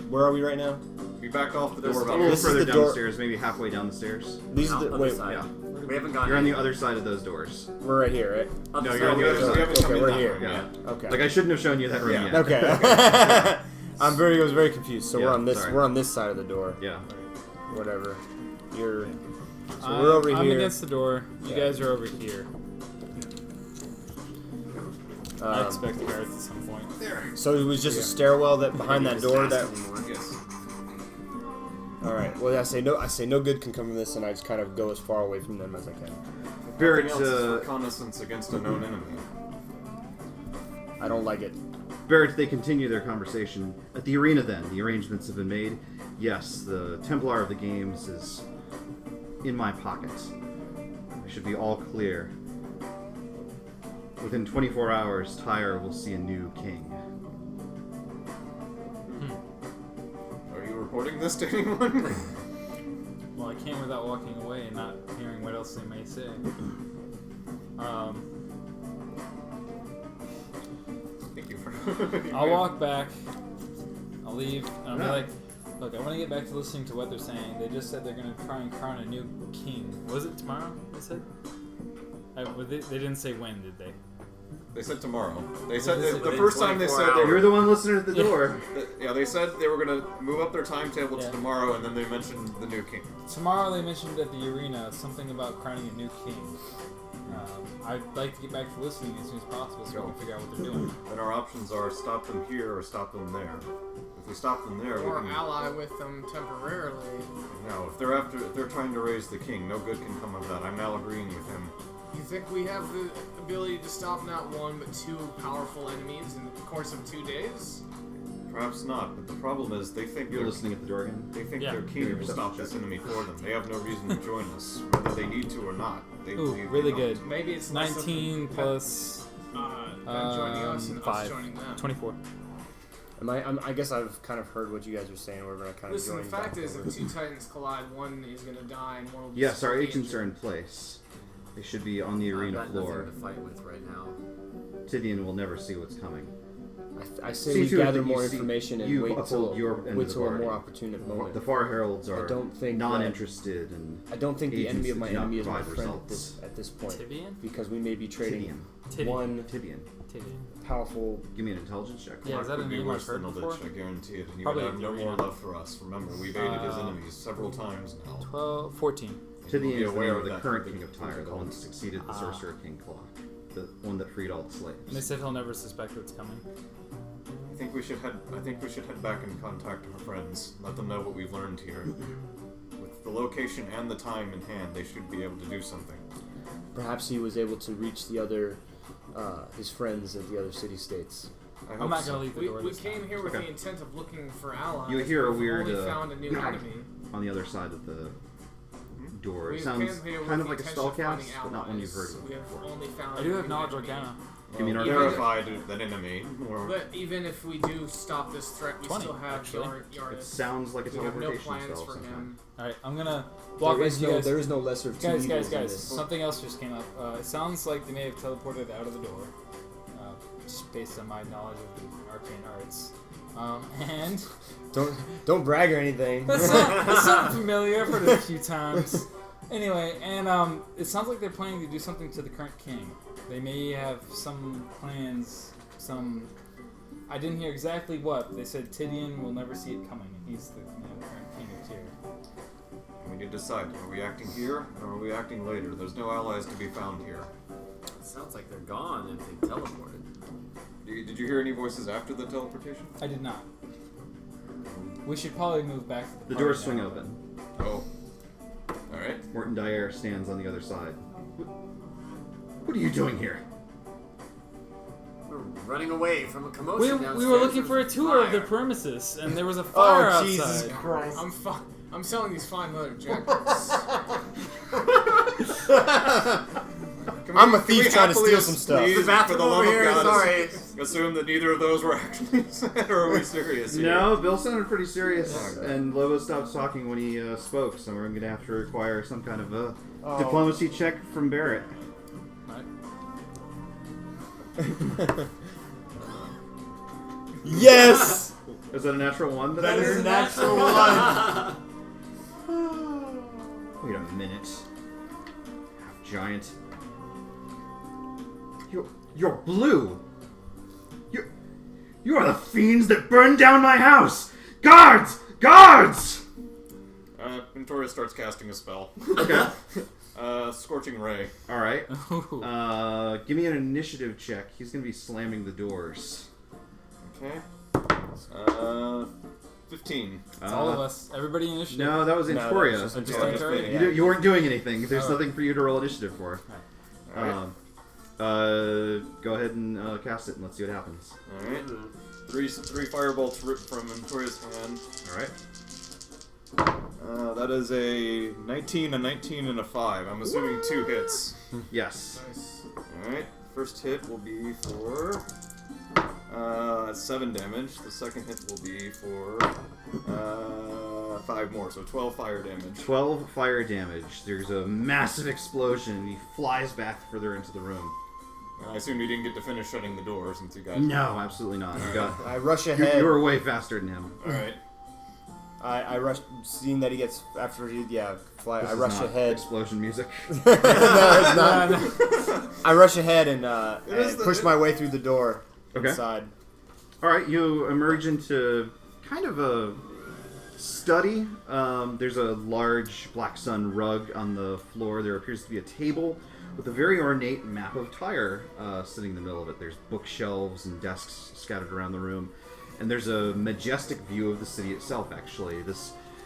where are we right now? We backed off the door A about little This is further the down door- the stairs, maybe halfway down the stairs. These are Out the on wait. the side. Yeah. We haven't gone You're on the in. other side of those doors. We're right here, right? No, you're on the other We side. haven't come Okay, in we're that here. room Yeah. yet. Okay. Like I shouldn't have shown you that room Yeah. yet. Okay. I was very confused. So Yeah, we're on this. sorry. We're on this side of the door. Yeah. Whatever. You're. So we're over I'm here. against the door. You Yeah. guys are over here. I Um, expect guards at some point. so it was just a stairwell that behind that door. That. Yes. All right. Well, I say no good can come from this, and I just kind of go as far away from them as I can. Barrett, Nothing else is reconnaissance against a known enemy. I don't like it. Barrett, they continue their conversation. At the arena then, the arrangements have been made. Yes, the Templar of the Games is in my pocket. We should be all clear. Within 24 hours, Tyre will see a new king. Are you reporting this to anyone? Well, I can't without walking away and not hearing what else they may say. Thank you for. I'll walk back. I'll leave. And I'll be like, look, I want to get back to listening to what they're saying. They just said they're going to try and crown a new king. Was it tomorrow, they said? They didn't say when, did they? They said tomorrow. They said Within the first time they said they You're were. the one listening at the door. Yeah, they said they were going to move up their timetable to tomorrow, and then they mentioned the new king. Tomorrow they mentioned at the arena something about crowning a new king. I'd like to get back to listening as soon as possible so we can figure out what they're doing. Then our options are stop them here or stop them there. If we stop them there, Or we can ally with them temporarily. No, if they're trying to raise the king, no good can come of that. I'm now agreeing with him. You think we have the ability to stop not one but two powerful enemies in the course of 2 days? Perhaps not, but the problem is they think You're listening at the door again? They think Yeah. their king will stop this enemy for them. They have no reason to join us, whether they need to or not. They Ooh, believe really they good. don't. Maybe it's less of 19 plus them joining us and 5. us joining them. 24. I guess I've kind of heard what you guys are saying. We're gonna kind of Listen, join the fact back is, over. if two titans collide, one is going to die and one will be Yes, our severely agents are injured. in place. They should be on the I've arena got floor. nothing to fight with right now. Tidian will never see what's coming. I say See we to it gather that you more see- information and you wait uphold till your end of the a bargain. more opportune moment. The Far Heralds are I don't think non-interested and I don't think the agents enemy of that my do not enemy is my provide friend results. at this point. Tibian? Because we may be trading Tibian. one Tibian. Tibian. powerful. Give me an intelligence check. Yeah, is that a Would be name I've worse than heard the before? Lich, I guarantee it. And you Probably would have no the more arena. love for us. Remember, we've aided his enemies several times now. 12, 14. Tidian Be is the aware name of of the that. current king of Tyre, the one that succeeded the Sorcerer King Claw, the one that freed all the And they slaves. said he'll never suspect what's coming. I think we should head back and contact our friends. Let them know what we've learned here. With the location and the time in hand, they should be able to do something. Perhaps he was able to reach the other, his friends at the other city-states. I hope I'm not so. going to leave the door We this came time. here with Okay. the intent of looking for allies. You hear a We've weird, only found a new enemy. On the other side of the door. We It sounds came here with kind of the like a intention of finding spellcast, but not one you've heard allies. of We have before. only found I do a have new knowledge enemy. arcana. Give me an Well, arcana. verified that enemy. Or But even if we do stop this threat, we 20, still have actually. It Yarnus. sounds like a We have no teleportation plans spell for sometime. him. Alright, I'm going to walk There with is you no, guys. there is no lesser of two evils in Guys, this. something else just came up. It sounds like they may have teleported out of the door, just based on my knowledge of the arcane arts. And Don't brag or anything. that's something familiar. I've heard it a few times. Anyway, and it sounds like they're planning to do something to the current king. They may have some plans, I didn't hear exactly what. They said Tidian will never see it coming. He's the current king of Tyr. we need to decide: are we acting here or are we acting later? There's no allies to be found here. It sounds like they're gone if they teleported. Did you hear any voices after the teleportation? I did not. We should probably move back to the The doors party swing now. open. Oh. Alright. Morton Dyer stands on the other side. What are you doing here? We're running away from a commotion We downstairs. were looking for a There's tour of the fire. premises, and there was a fire Oh, Jesus outside. Christ. I'm selling these fine leather jackets. I'm a thief trying to steal some stuff. Please, The bathroom for the love over of here, God, sorry. assume that neither of those were actually said, or are we serious here? No, Bill sounded pretty serious, Okay. and Lobo stopped talking when he spoke, so we're going to have to require some kind of a Oh. diplomacy check from Barrett. Right. Yes! Is that a natural one that I That is heard? a natural one. Wait a minute. Half giant. You're blue. You are the fiends that burned down my house. Guards! Guards! Ventura starts casting a spell. Okay. Scorching Ray. All right. Ooh. Give me an initiative check. He's gonna be slamming the doors. Okay. 15. It's all of us. Everybody initiative. No, that was No, Antoria. that was just Just Antoria? Yeah. You weren't doing anything. There's Oh. nothing for you to roll initiative for. Alright. Go ahead and cast it and let's see what happens. Alright. Three firebolts ripped from Ventoria's hand. All right. That is a 19, a 19, and a 5. I'm assuming 2 hits. Yes. Nice. Alright, first hit will be for 7 damage. The second hit will be for 5 more, so 12 fire damage. 12 fire damage. There's a massive explosion, and he flies back further into the room. I assume you didn't get to finish shutting the door since you got... No, absolutely not. You got. I rush You ahead. were way faster than him. Alright. I rush, seeing that he gets after he fly. This I is rush not ahead. Explosion music. No, it's not. I rush ahead and is push my way through the door Okay. inside. All right, you emerge into kind of a study. There's a large Blacksun rug on the floor. There appears to be a table with a very ornate map of Tyre sitting in the middle of it. There's bookshelves and desks scattered around the room. And there's a majestic view of the city itself, actually.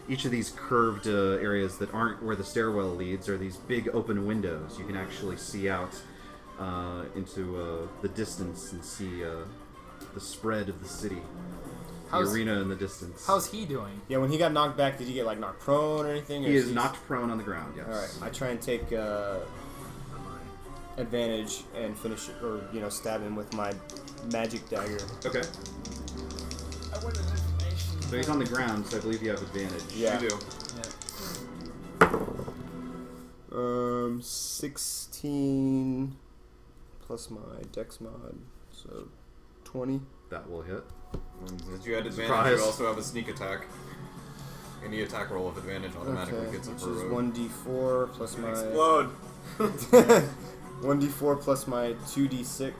Each of these curved areas that aren't where the stairwell leads are these big open windows. You can actually see out into the distance and see the spread of the city. The arena in the distance. How's he doing? Yeah, when he got knocked back, did he get knocked prone or anything? Or He is knocked prone on the ground, yes. All right, I try and take advantage and finish it, or stab him with my magic dagger. Okay. I wanted information. So he's on the ground, so I believe you have advantage. Yeah. You do. Yeah. 16 plus my dex mod, so 20. That will hit. And since you had advantage, Surprise. you also have a sneak attack. Any attack roll of advantage automatically gets it which for is a rogue. 1d4 plus my Explode. 1d4 plus my 2d6.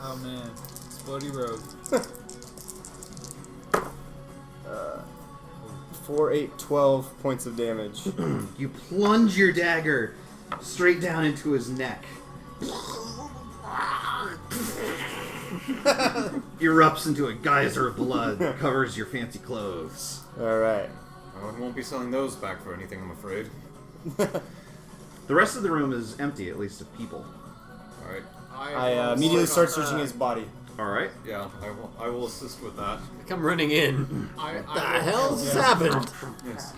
Oh man, Explodey Rogue. 4, 8, 12 points of damage. You plunge your dagger straight down into his neck. Erupts into a geyser of blood that covers your fancy clothes. All right. I won't be selling those back for anything, I'm afraid. The rest of the room is empty, at least of people. Alright. I immediately start searching his body. All right. Yeah, I will assist with that. I come running in. What The hell's happened? Yes.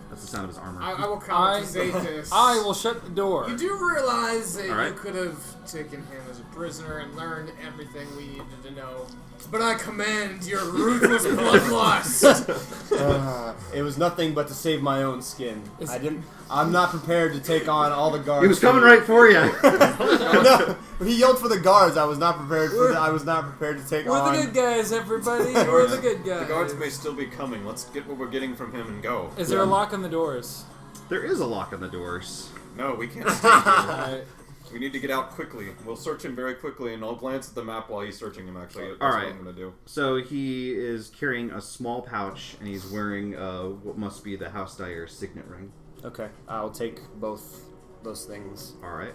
That's the sound of his armor. I will compensate this. I will shut the door. You do realize that All right. you could have taken him as a prisoner and learned everything we needed to know. But I commend your ruthless bloodlust. It was nothing but to save my own skin. I'm not prepared to take on all the guards. He was coming right for you. No, he yelled for the guards. I was not prepared for. I was not prepared to take We're on. the good guys, everybody. We're the good guys. The guards may still be coming. Let's get what we're getting from him and go. Is there a lock on the doors? There is a lock on the doors. No, we can't stay here. Alright. We need to get out quickly. We'll search him very quickly, and I'll glance at the map while he's searching him, actually. That's All right. what I'm going to do. So he is carrying a small pouch, and he's wearing what must be the House Dyer signet ring. Okay, I'll take both those things. All right.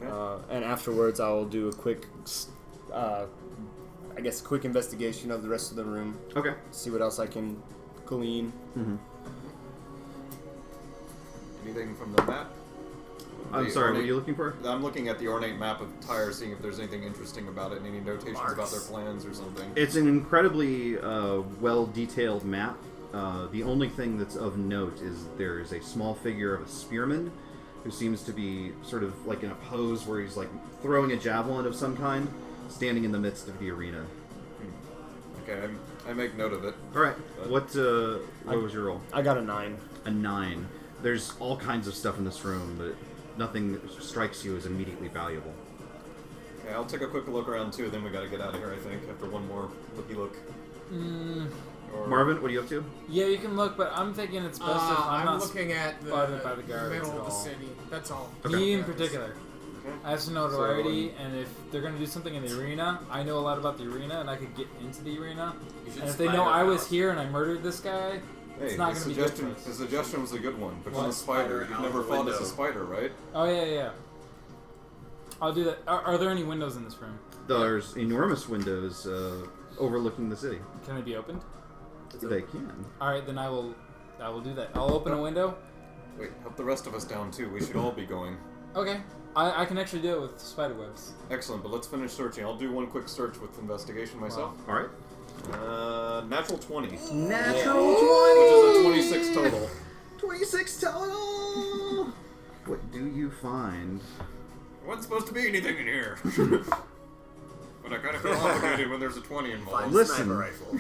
Okay. And afterwards, I will do a quick, quick investigation of the rest of the room. Okay. See what else I can glean. Mm-hmm. Anything from the map? I'm The sorry, what are ornate- you looking for? I'm looking at the ornate map of Tyre, seeing if there's anything interesting about it, and any notations about their plans or something. It's an incredibly well-detailed map. The only thing that's of note is there's a small figure of a spearman who seems to be sort of like in a pose where he's like throwing a javelin of some kind, standing in the midst of the arena. Okay, I make note of it. All right. What was your roll? I got a 9. A 9. There's all kinds of stuff in this room, but nothing that strikes you as immediately valuable. Okay, I'll take a quick look around too, then we gotta get out of here, I think, after one more looky look. Or... Marvin, what are you up to? Yeah, you can look, but I'm thinking it's best if I'm I'm not looking at the spotted by the guards middle at of the all. city. That's all. Me in particular. Okay. I have some notoriety, and if they're going to do something in the arena, I know a lot about the arena, and I could get into the arena. You should And if they know spider I was out. here and I murdered this guy, Hey, it's not the going to be good suggestion, for the us. suggestion was a good one. Become What? a spider. Spider You've out never the fought as a window. spider, right? Oh, yeah. I'll do that. Are there any windows in this room? There's enormous windows overlooking the city. Can they be opened? They can. Alright, then I will do that. I'll open a window. Wait, help the rest of us down too. We should all be going. Okay. I can actually do it with spider webs. Excellent, but let's finish searching. I'll do one quick search with investigation myself. All right. natural 20. Natural Which is a 26 total. 26 total! What do you find? There wasn't supposed to be anything in here. But I kind of feel obligated when there's a 20 involved. Find Listen. sniper rifle.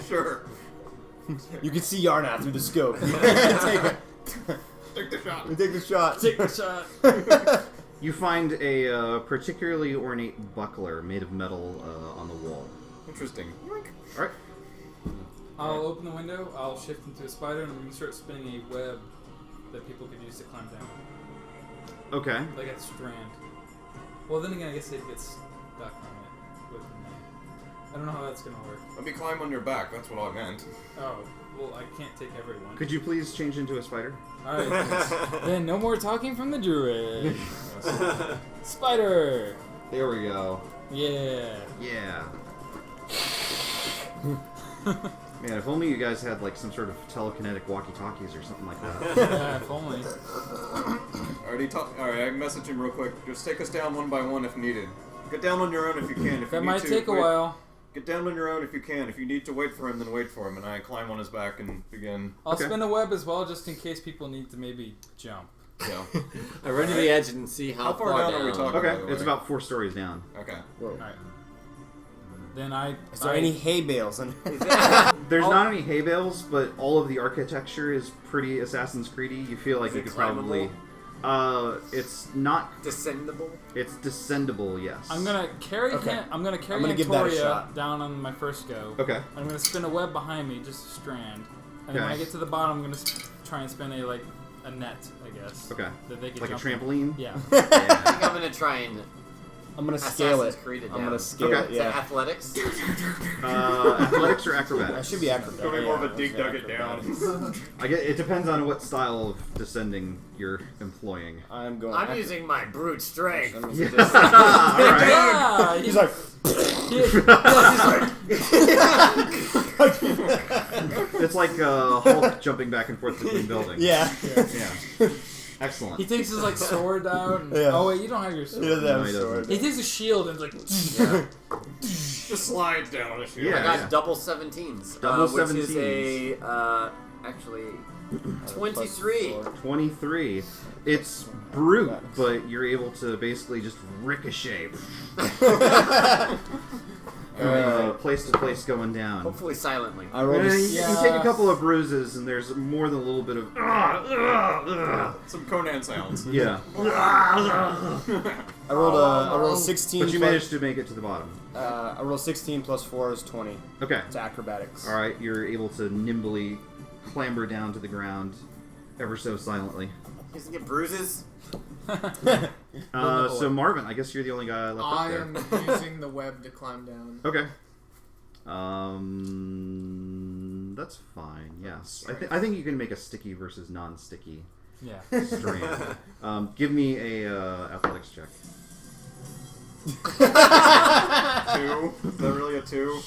Sure. You can see Yarnath through the scope. Take Take the shot. the shot. Take the shot. You find a particularly ornate buckler made of metal on the wall. Interesting. Alright. I'll open the window, I'll shift into a spider, and I'm going to start spinning a web that people could use to climb down. Okay. Like a strand. Well, then again, I guess they'd get stuck on it with me. I don't know how that's going to work. Let me climb on your back, that's what I meant. Oh, well, I can't take everyone. Could you please change into a spider? Alright, then no more talking from the druid. Spider! There we go. Yeah. Yeah. Man, if only you guys had like some sort of telekinetic walkie-talkies or something like that. Yeah, if only. Alright, I messaged him real quick. Just take us down one by one if needed. Get down on your own if you can. If That you might need to, take a wait. while. Get down on your own if you can. If you need to wait for him, then wait for him. And I climb on his back and begin. I'll Okay. spin a web as well, just in case people need to maybe jump. Yeah. I run to the edge and see how far down are we talking? Okay, By the it's way. about 4 stories down. Okay. Whoa. Alright. Then I... Is there any hay bales? There's I'll- not any hay bales, but all of the architecture is pretty Assassin's Creedy. You feel like Is you it could probably... it's not... Descendable? It's descendable, yes. I'm gonna carry Okay. him. I'm gonna carry I'm gonna give that a Antoria shot. down on my first go. Okay. I'm gonna spin a web behind me, just a strand. And then when I Okay. get to the bottom, I'm gonna try and spin a net, I guess. Okay. That they can Like a jump trampoline? Yeah. I think I'm gonna try and I'm gonna scale it. Assassin's Creed it I'm down. gonna scale Okay. it. Is that Yeah. athletics? Athletics or I acrobatics? should be acrobat. Probably more of a dig Yeah, dug it down. It depends on what style of descending you're employing. I'm going. I'm using my brute strength. I'm Yeah. just- Alright. Yeah! He's like. It's like Hulk jumping back and forth between buildings. Yeah. Yeah. Excellent. He takes his sword out. And, Yeah. Oh wait, you don't have your sword. He doesn't No, have he a sword. He takes a shield and like. Just slide down if you I got yeah. double 17s. Double which is 17s. a, actually, 23. 23. It's brute, but you're able to basically just ricochet. Place to place going down. Hopefully silently. I rolled You a can take a couple of bruises, and there's more than a little bit of. Some Conan sounds. Yeah. I rolled a 16. But you plus- managed to make it to the bottom. I rolled 16 plus 4 is 20. Okay. It's acrobatics. Alright, you're able to nimbly clamber down to the ground, ever so silently. He's gonna get bruises. So Marvin, I guess you're the only guy left up I there. am using the web to climb down. Okay. That's fine. Yes, I think you can make a sticky versus non-sticky Yeah. strand. Give me a athletics check. 2? Is that really a 2?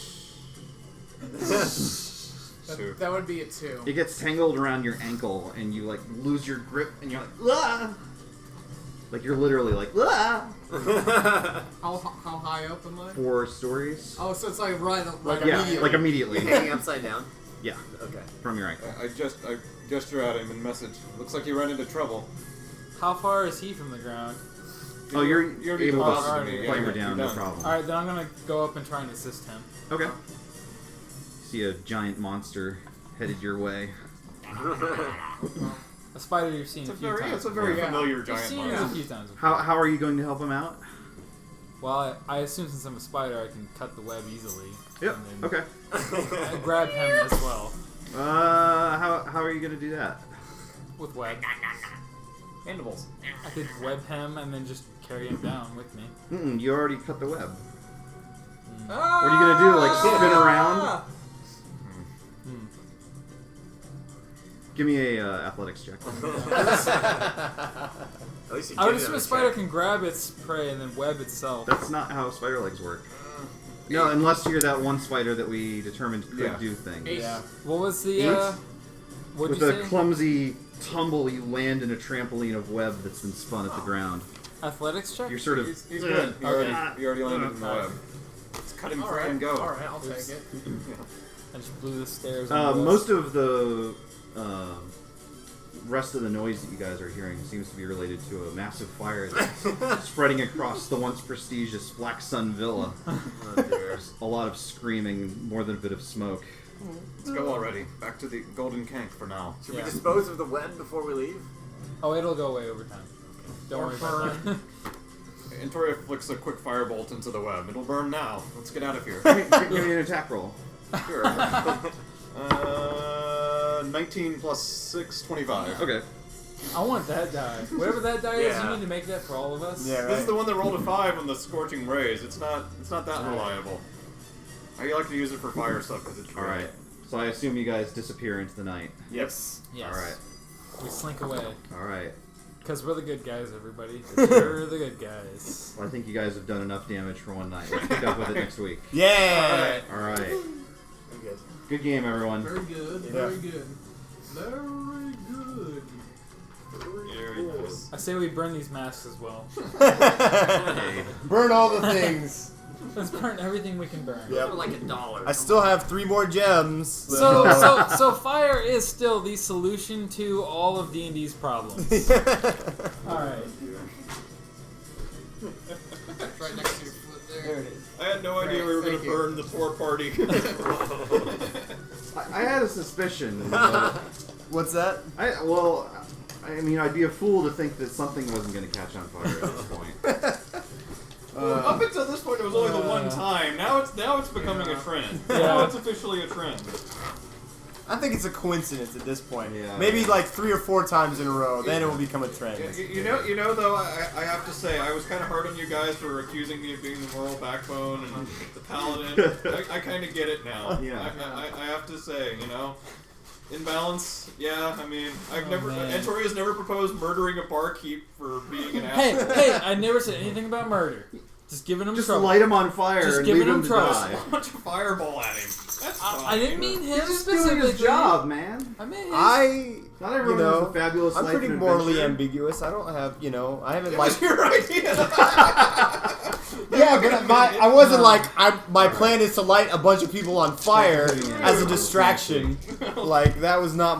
Two. That would be a 2. It gets tangled around your ankle, and you like lose your grip, and you're like, ah! Like you're literally like, ah! How high up am I? 4 stories. Oh, so it's like right up. Like Yeah, immediately. like immediately. Hanging upside down. Yeah, Okay. from your ankle. I gesture at him and message. Looks like you ran into trouble. How far is he from the ground? Oh, you're already able crossed to me. climber Yeah, down, you're no done. problem. All right, then I'm gonna go up and try and assist him. Okay. See a giant monster headed your way. A spider you've seen a few times. It's a very Yeah. familiar You've giant seen it monster. a few times. Before. How are you going to help him out? Well, I assume since I'm a spider, I can cut the web easily. Yep. And then Okay. I grab him as well How are you going to do that? with web. Mandibles. I could web him and then just carry him down with me. You already cut the web. Ah! What are you gonna do? Like spin around? Give me a athletics check. At least you I would give it assume a a spider check. can grab its prey and then web itself. That's not how spider legs work. No, unless you're that one spider that we determined could Yeah. do things. Yeah. What was the? Eight? What'd With you a say? clumsy tumble, you land in a trampoline of web that's been spun at the ground. Athletics check. You're sort of. He's good. He already landed in the web. It's cut him free and go. All right, I'll take it. I just blew the stairs. Most of the rest of the noise that you guys are hearing seems to be related to a massive fire that's spreading across the once prestigious Blacksun Villa. There's a lot of screaming, more than a bit of smoke. Let's go already. Back to the Golden Kank for now. Should we dispose of the web before we leave? Oh, it'll go away over time. Don't worry about that. Antoria flicks a quick firebolt into the web. It'll burn now. Let's get out of here. Give me an attack roll. Sure. 19 plus 6, 25. Okay. I want that die. Whatever that die is, you need to make that for all of us. Yeah, This is the one that rolled a 5 on the scorching rays. It's not that reliable. I like to use it for fire stuff because it's All right. So I assume you guys disappear into the night. Yes. Yes. All right. We slink away. All right. Because we're the good guys, everybody. We're the good guys. Well, I think you guys have done enough damage for one night. Let's pick up with it next week. Yeah. All right. Very good. Good game, everyone. Very good. Yeah. Very good. Very good. Very nice. I say we burn these masks as well. Burn all the things. Let's burn everything we can burn. Yep. For like $1. I still have 3 more gems. So fire is still the solution to all of D&D's problems. All right. Right next to your foot there. There it is. I had no idea we were going to burn the poor party. I had a suspicion. What's that? I mean, I'd be a fool to think that something wasn't going to catch on fire at this point. Up until this point, it was only the one time. Now it's becoming a trend. Yeah. Now it's officially a trend. I think it's a coincidence at this point. Yeah. Maybe like 3 or 4 times in a row. Then it will become a trend. You know, though, I have to say, I was kind of hard on you guys for accusing me of being the moral backbone and the paladin. I kind of get it now. Yeah. I have to say, you know, in balance, yeah. I mean, man. Antoria's never proposed murdering a barkeep for being an Hey, asshole. hey! I never said anything about murder. Just giving him Just trouble. light him on fire Just and giving leave him him to trouble. die. Launch a fireball at him. That's fine. I didn't mean him He's just specifically. doing his job, man. I mean, Not everyone has a fabulous I'm life pretty and morally adventure. ambiguous. I don't have, I haven't It like. was your idea. Yeah, but I wasn't like my plan is to light a bunch of people on fire Yeah. as a distraction. Like that was not my